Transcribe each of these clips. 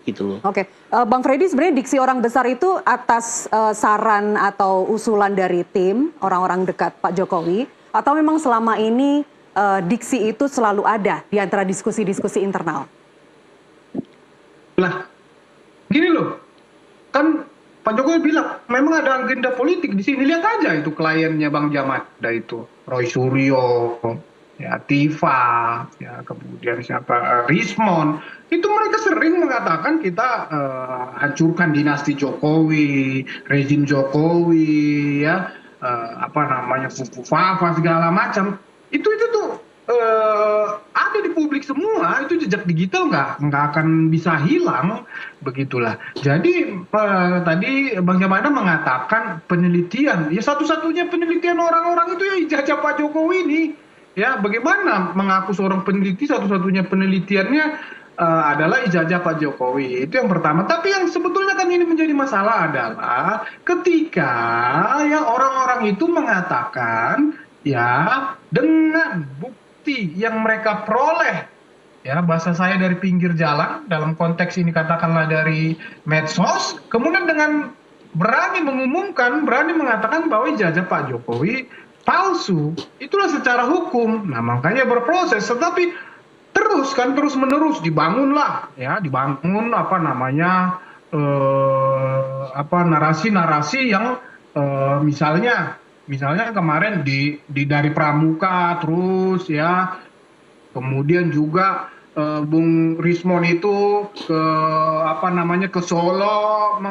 gitu loh. Oke, Bang Freddy, sebenarnya diksi orang besar itu atas saran atau usulan dari tim orang-orang dekat Pak Jokowi, atau memang selama ini diksi itu selalu ada di antara diskusi-diskusi internal? Lah, gini loh, kan Pak Jokowi bilang memang ada agenda politik di sini. Lihat aja itu kliennya Bang Jamada itu, Roy Suryo, ya Tifa, ya kemudian siapa Rismon. Itu mereka sering mengatakan kita hancurkan dinasti Jokowi, rezim Jokowi, ya apa namanya Fufu Fafa segala macam. Itu tuh ada di publik semua, itu jejak digital nggak akan bisa hilang, begitulah. Jadi tadi Bang Jamada mengatakan penelitian, ya satu-satunya penelitian orang-orang itu ya ijazah Pak Jokowi ini, ya bagaimana mengaku seorang peneliti satu-satunya penelitiannya adalah ijazah Pak Jokowi, itu yang pertama. Tapi yang sebetulnya kan ini menjadi masalah adalah ketika ya orang-orang itu mengatakan ya dengan bukti yang mereka peroleh, ya bahasa saya dari pinggir jalan, dalam konteks ini katakanlah dari medsos, kemudian dengan berani mengumumkan, berani mengatakan bahwa ijazah Pak Jokowi palsu, itulah secara hukum. Nah makanya berproses, tetapi terus menerus dibangunlah, ya dibangun apa namanya narasi-narasi yang misalnya kemarin dari Pramuka terus ya, kemudian juga Bung Rismon itu ke Solo,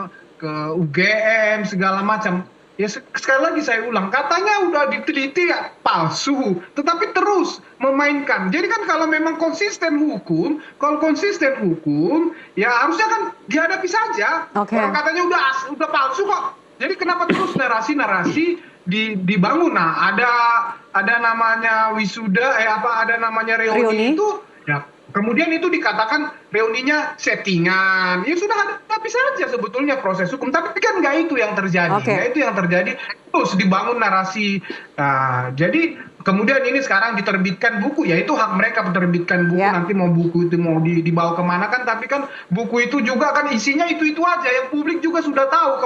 ke UGM segala macam. Ya sekali lagi saya ulang, katanya udah diteliti ya palsu, tetapi terus memainkan. Jadi kan kalau memang konsisten hukum, ya harusnya kan dihadapi saja. Kalau katanya udah palsu kok. Jadi kenapa terus narasi-narasi dibangun? Nah, ada namanya wisuda, ada namanya reuni itu, ya kemudian itu dikatakan reuninya settingan. Ya sudah hadapi saja sebetulnya proses hukum, tapi kan nggak itu yang terjadi. Nggak itu yang terjadi, terus dibangun narasi. Nah, jadi kemudian ini sekarang diterbitkan buku, ya itu hak mereka menerbitkan buku. Nanti mau buku itu mau dibawa kemana kan, tapi kan buku itu juga kan isinya itu aja yang publik juga sudah tahu.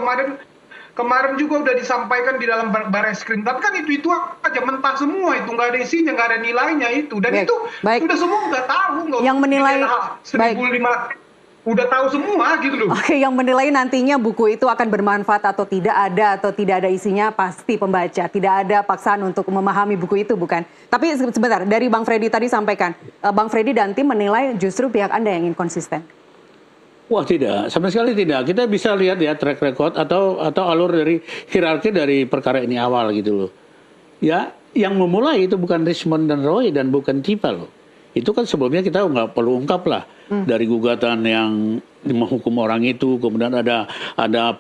Kemarin juga udah disampaikan di dalam Barreskrim, tapi kan itu aja mentah semua, itu nggak ada isinya, nggak ada nilainya itu, dan itu udah semua udah tahu, yang menilai 1.500 udah tahu semua gitu loh. Oke, yang menilai nantinya buku itu akan bermanfaat atau tidak ada isinya pasti pembaca, tidak ada paksaan untuk memahami buku itu, bukan? Tapi sebentar, dari Bang Freddy tadi sampaikan, Bang Freddy dan tim menilai justru pihak Anda yang inkonsisten. Wah tidak, sama sekali tidak. Kita bisa lihat ya track record atau alur dari hierarki dari perkara ini awal gitu loh. Ya, yang memulai itu bukan Rismon dan Roy dan bukan Tifa loh. Itu kan sebelumnya kita nggak perlu ungkap lah. Dari gugatan yang menghukum orang itu, kemudian ada ada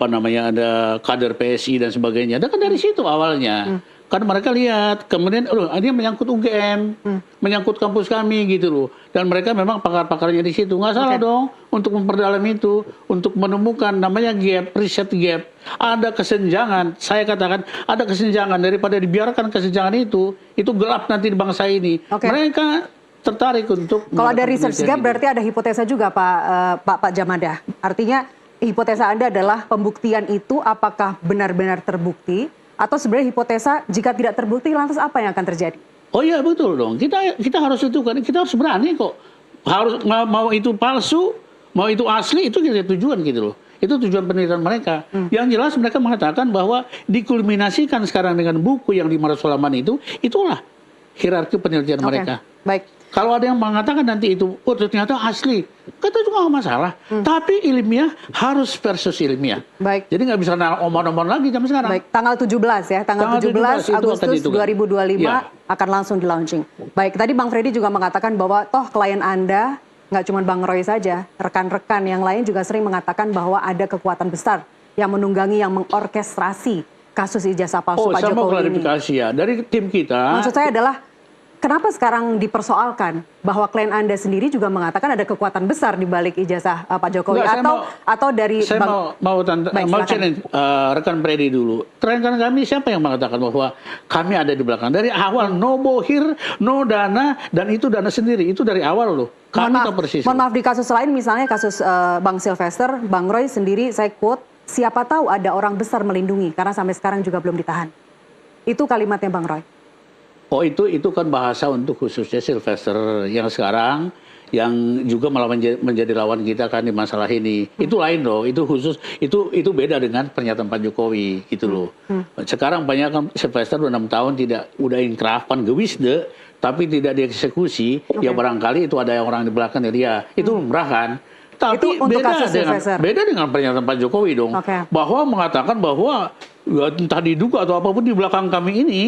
kader PSI dan sebagainya. Dan kan dari situ awalnya. Kan mereka lihat, kemudian ini menyangkut UGM, menyangkut kampus kami gitu loh. Dan mereka memang pakar-pakarnya di situ. Nggak salah dong untuk memperdalam itu, untuk menemukan namanya gap, riset gap. Ada kesenjangan, saya katakan ada kesenjangan, daripada dibiarkan kesenjangan itu gelap nanti di bangsa ini. Mereka tertarik untuk... Kalau ada riset gap berarti ada hipotesa juga Pak Jamada. Artinya hipotesa Anda adalah pembuktian itu apakah benar-benar terbukti, atau sebenarnya hipotesa jika tidak terbukti lantas apa yang akan terjadi? Oh iya betul dong. Kita harus tentukan, kita harus berani kok. Harus mau itu palsu, mau itu asli, itu kita tujuan gitu loh. Itu tujuan penelitian mereka. Yang jelas mereka mengatakan bahwa dikulminasikan sekarang dengan buku yang di Marasulaman itu, itulah hierarki penelitian mereka. Baik. Kalau ada yang mengatakan nanti itu, ternyata asli, kata juga nggak masalah. Tapi ilmiah harus versus ilmiah. Baik. Jadi nggak bisa omong-omong lagi zaman sekarang. Baik, tanggal 17 ya, tanggal 17 Agustus 2025 akan langsung di launching. Baik, tadi Bang Freddy juga mengatakan bahwa toh klien Anda, nggak cuma Bang Roy saja, rekan-rekan yang lain juga sering mengatakan bahwa ada kekuatan besar yang menunggangi, yang mengorkestrasi kasus ijazah palsu Pak Jokowi ini. Saya mau klarifikasi ya, dari tim kita. Maksud saya adalah kenapa sekarang dipersoalkan bahwa klien Anda sendiri juga mengatakan ada kekuatan besar di balik ijazah Pak Jokowi? Enggak, atau dari saya mau challenge rekan Freddy dulu. Rekan kami siapa yang mengatakan bahwa kami ada di belakang? Dari awal no bohir, no dana, dan itu dana sendiri. Itu dari awal loh. Kami tahu persis. Mohon maaf, di kasus lain misalnya kasus Bang Sylvester, Bang Roy sendiri saya quote, siapa tahu ada orang besar melindungi karena sampai sekarang juga belum ditahan. Itu kalimatnya Bang Roy. Oh itu kan bahasa untuk khususnya Sylvester yang sekarang yang juga malah menjadi lawan kita kan di masalah ini. Itu lain loh, itu khusus, itu beda dengan pernyataan Pak Jokowi gitu loh. Sekarang banyak kan Sylvester 6 tahun udah inkrafan gewisde, tapi tidak dieksekusi, ya barangkali itu ada orang di belakang dia. Itu lumrah kan. Tapi beda dengan pernyataan Pak Jokowi dong, bahwa mengatakan bahwa ya, entah diduga atau apapun di belakang kami ini,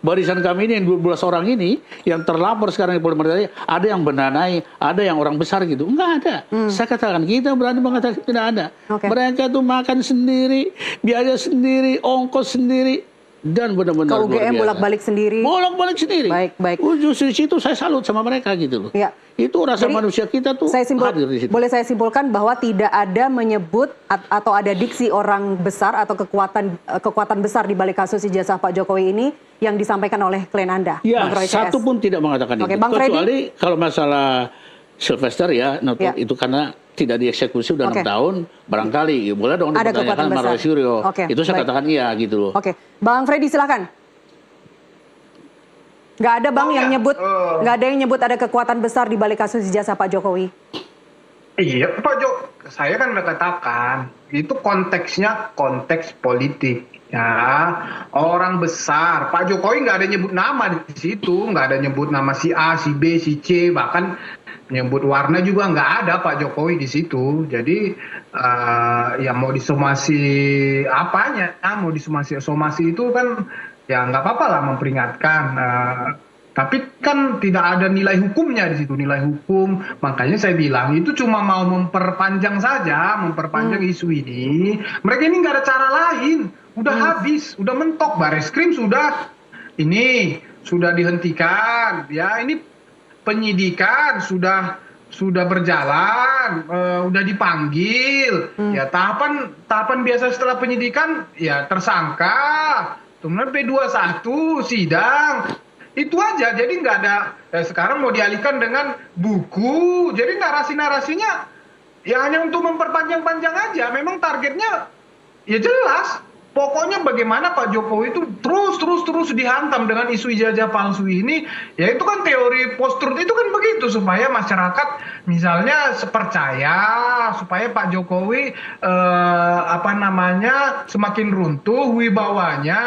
barisan kami ini yang 12 orang ini yang terlapor sekarang di Polda Metro Jaya, ada yang benanai, ada yang orang besar gitu. Enggak ada. Saya katakan kita berani mengatakan tidak ada. Mereka tuh makan sendiri, biaya sendiri, ongkos sendiri, dan benar-benar ke UGM bolak-balik sendiri. Bolak-balik sendiri. Baik. Justru di situ saya salut sama mereka gitu loh. Ya. Itu rasa Jadi, manusia kita tuh hadir di situ. Boleh saya simpulkan bahwa tidak ada menyebut atau ada diksi orang besar atau kekuatan besar di balik kasus ijazah Pak Jokowi ini yang disampaikan oleh klien Anda. Ya, satu pun tidak mengatakan itu. Bang Kecuali kalau masalah Sylvester ya, itu karena tidak dieksekusi udah 6 tahun, barangkali. Ya, boleh dong dipertanyakan sama Roy Suryo. Itu saya katakan iya gitu loh. Bang Freddy silakan. Nggak ada Bang yang nyebut, nggak ada yang nyebut ada kekuatan besar di balik kasus ijazah Pak Jokowi. Iya, saya kan udah katakan, itu konteksnya konteks politik. Ya, orang besar. Pak Jokowi nggak ada nyebut nama di situ, nggak ada nyebut nama si A, si B, si C, bahkan nyebut warna juga nggak ada Pak Jokowi di situ. Jadi ya mau disomasi apanya, mau somasi itu kan ya nggak apa-apa lah memperingatkan. Tapi kan tidak ada nilai hukumnya di situ, nilai hukum. Makanya saya bilang itu cuma mau memperpanjang saja, memperpanjang isu ini. Mereka ini nggak ada cara lain. Udah habis, udah mentok. Bareskrim sudah dihentikan. Ya ini penyidikan sudah berjalan, udah dipanggil. Ya tahapan biasa setelah penyidikan ya tersangka, kemudian P21 sidang. Itu aja, jadi nggak ada, sekarang mau dialihkan dengan buku, jadi narasi-narasinya ya hanya untuk memperpanjang-panjang aja, memang targetnya ya jelas, pokoknya bagaimana Pak Jokowi itu terus dihantam dengan isu ijazah palsu ini, ya itu kan teori post-truth itu kan begitu, supaya masyarakat misalnya percaya, supaya Pak Jokowi semakin runtuh wibawanya.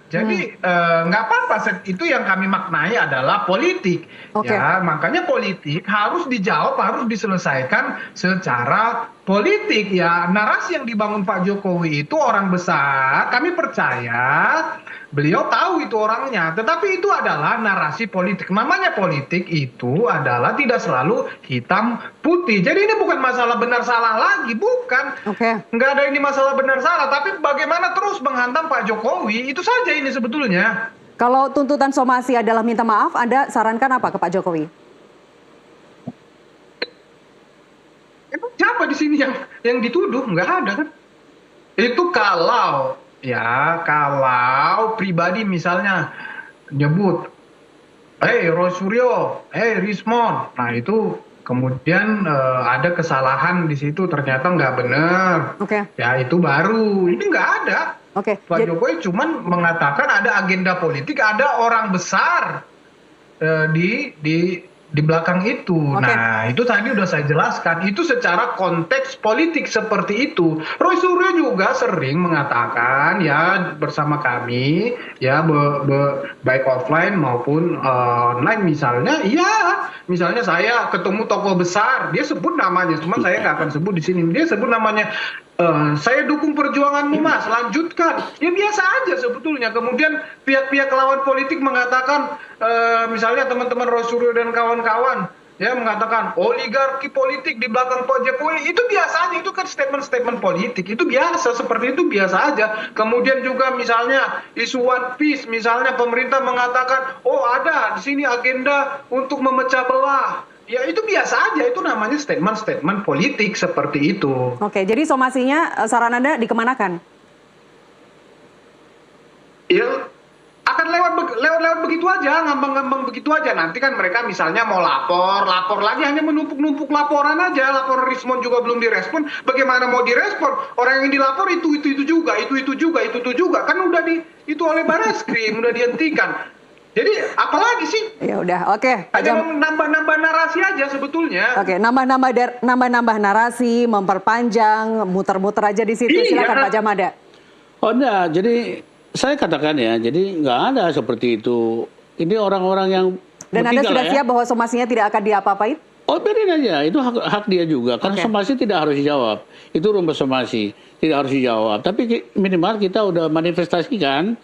Jadi nggak apa-apa, itu yang kami maknai adalah politik. Ya, makanya politik harus dijawab, harus diselesaikan secara politik. Ya, narasi yang dibangun Pak Jokowi itu orang besar, kami percaya beliau tahu itu orangnya, tetapi itu adalah narasi politik. Namanya politik itu adalah tidak selalu hitam putih. Jadi ini bukan masalah benar salah lagi, bukan. Nggak ada ini masalah benar salah, tapi bagaimana terus menghantam Pak Jokowi, itu saja ini sebetulnya. Kalau tuntutan somasi adalah minta maaf, Anda sarankan apa ke Pak Jokowi? Siapa di sini yang dituduh? Nggak ada kan? Itu kalau pribadi misalnya nyebut, Roy Suryo, Rismon, nah itu kemudian ada kesalahan di situ, ternyata nggak benar, ya itu baru, ini nggak ada. Pak Jokowi cuman mengatakan ada agenda politik, ada orang besar di belakang itu. Nah, itu tadi udah saya jelaskan. Itu secara konteks politik seperti itu. Roy Suryo juga sering mengatakan ya bersama kami ya baik offline maupun online misalnya. Misalnya saya ketemu tokoh besar, dia sebut namanya, cuma saya nggak akan sebut di sini. Dia sebut namanya, saya dukung perjuanganmu Mas, lanjutkan. Ya biasa aja sebetulnya. Kemudian pihak-pihak lawan politik mengatakan, misalnya teman-teman Roy Suryo dan kawan-kawan, ya mengatakan oligarki politik di belakang Pak Jokowi, itu biasa aja, itu kan statement-statement politik, itu biasa, seperti itu biasa aja. Kemudian juga misalnya isu One Piece, misalnya pemerintah mengatakan oh ada di sini agenda untuk memecah belah, ya itu biasa aja, itu namanya statement-statement politik seperti itu. Oke, jadi somasinya saran Anda dikemanakan? Ya akan lewat begitu aja, ngambang-ngambang begitu aja. Nanti kan mereka misalnya mau lapor lagi, hanya menumpuk-numpuk laporan aja. Laporan Rismon juga belum direspon. Bagaimana mau direspon? Orang yang dilapor itu juga, itu juga. Kan udah itu oleh Barreskrim, udah dihentikan. Jadi apalagi sih? Ya udah, oke. Hanya nambah-nambah narasi aja sebetulnya. Oke, nambah-nambah narasi, memperpanjang, muter-muter aja di situ. Iya. Silakan Pak Jamada. Oh enggak, jadi saya katakan ya, jadi nggak ada seperti itu. Ini orang-orang yang Dan Anda bertiga sudah lah ya. siap bahwa somasinya tidak akan diapa-apain? Oh biarin aja, itu hak dia juga. Karena Oke. somasi tidak harus dijawab. Itu rumus somasi, tidak harus dijawab. Tapi minimal kita udah manifestasikan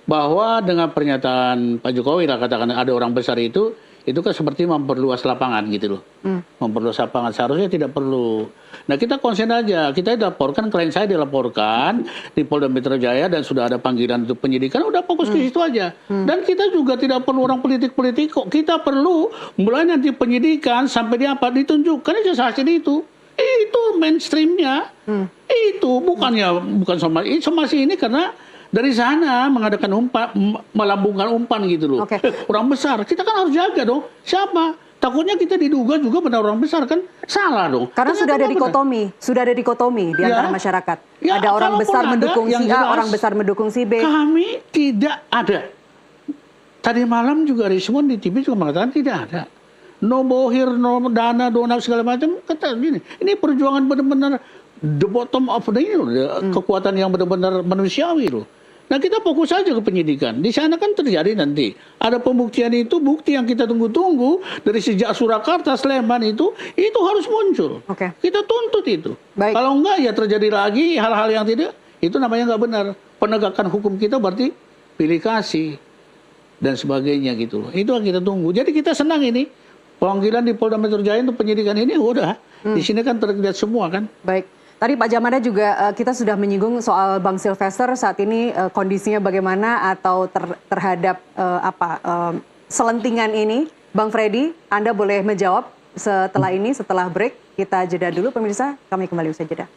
bahwa dengan pernyataan Pak Jokowi lah, katakan ada orang besar itu kan seperti memperluas lapangan gitu loh. Memperluas lapangan, seharusnya tidak perlu. Nah kita konsen aja, kita dilaporkan, klien saya dilaporkan di Polda Metro Jaya dan sudah ada panggilan untuk penyidikan, udah fokus ke situ aja. Dan kita juga tidak perlu orang politik-politik kok, kita perlu mulai nanti penyidikan sampai dia apa ditunjukkan aja hasil itu. Itu mainstreamnya, itu bukan somasi ini karena dari sana mengadakan melambungkan umpan gitu loh. Oke. Orang besar, kita kan harus jaga dong. Siapa? Takutnya kita diduga juga benar orang besar kan salah dong. Karena Ternyata sudah ada nggak dikotomi di antara Ya. masyarakat. Ya, Ada orang kalaupun besar ada, mendukung yang si A, jelas, orang besar mendukung si B. Kami tidak ada. Tadi malam juga Rismon di TV juga mengatakan tidak ada. No bohir, no dana, donat segala macam. Kata gini, ini perjuangan benar-benar the bottom of the kekuatan yang benar-benar manusiawi loh. Nah kita fokus saja ke penyidikan. Di sana kan terjadi nanti. Ada pembuktian itu, bukti yang kita tunggu-tunggu dari sejak Surakarta, Sleman itu harus muncul. Oke. Kita tuntut itu. Baik. Kalau enggak ya terjadi lagi hal-hal yang tidak, itu namanya nggak benar. Penegakan hukum kita berarti pilih kasih dan sebagainya gitu loh. Itu yang kita tunggu. Jadi kita senang ini. Panggilan di Polda Metro Jaya untuk penyidikan ini udah. Di sini kan terlihat semua kan. Baik. Tadi Pak Jamada juga kita sudah menyinggung soal Bang Sylvester saat ini kondisinya bagaimana atau terhadap selentingan ini. Bang Freddy, Anda boleh menjawab setelah ini, setelah break. Kita jeda dulu pemirsa, kami kembali usai jeda.